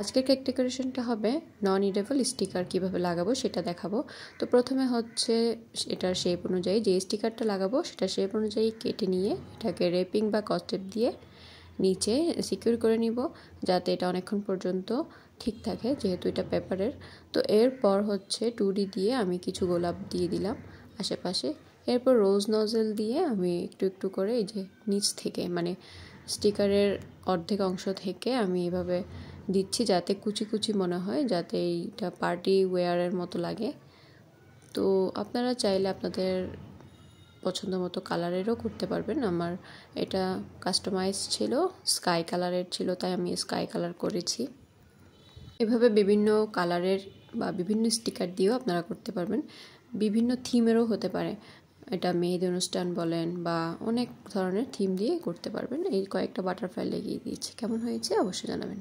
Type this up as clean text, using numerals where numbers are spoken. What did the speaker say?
আজকের কেক ডেকোরেশনটা হবে নন ইরেবল স্টিকার কিভাবে লাগাবো সেটা দেখাবো। তো প্রথমে হচ্ছে এটার শেপ অনুযায়ী যে স্টিকারটা লাগাবো সেটা শেপ অনুযায়ী কেটে নিয়ে এটাকে রেপিং বা কস্টেপ দিয়ে নিচে সিকিউর করে নিব, যাতে এটা অনেকক্ষণ পর্যন্ত ঠিক থাকে, যেহেতু এটা পেপারের। তো এরপর হচ্ছে 2D দিয়ে আমি কিছু গোলাপ দিয়ে দিলাম আশেপাশে। এরপর রোজ নজেল দিয়ে আমি একটু একটু করে এই যে নিচ থেকে মানে স্টিকারের অর্ধেক অংশ থেকে আমি এভাবে দিচ্ছি, যাতে কুচি কুচি মনে হয়, যাতে এইটা পার্টি ওয়্যারের মতো লাগে। তো আপনারা চাইলে আপনাদের পছন্দ মতো কালারেরও করতে পারবেন। আমার এটা কাস্টমাইজ ছিল, স্কাই কালারের ছিল, তাই আমি স্কাই কালার করেছি। এভাবে বিভিন্ন কালারের বা বিভিন্ন স্টিকার দিয়েও আপনারা করতে পারবেন। বিভিন্ন থিমেরও হতে পারে, এটা মেহেদি অনুষ্ঠান বলেন বা অনেক ধরনের থিম দিয়ে করতে পারবেন। এই কয়েকটা বাটারফ্লাই লাগিয়ে দিয়েছি, কেমন হয়েছে অবশ্যই জানাবেন।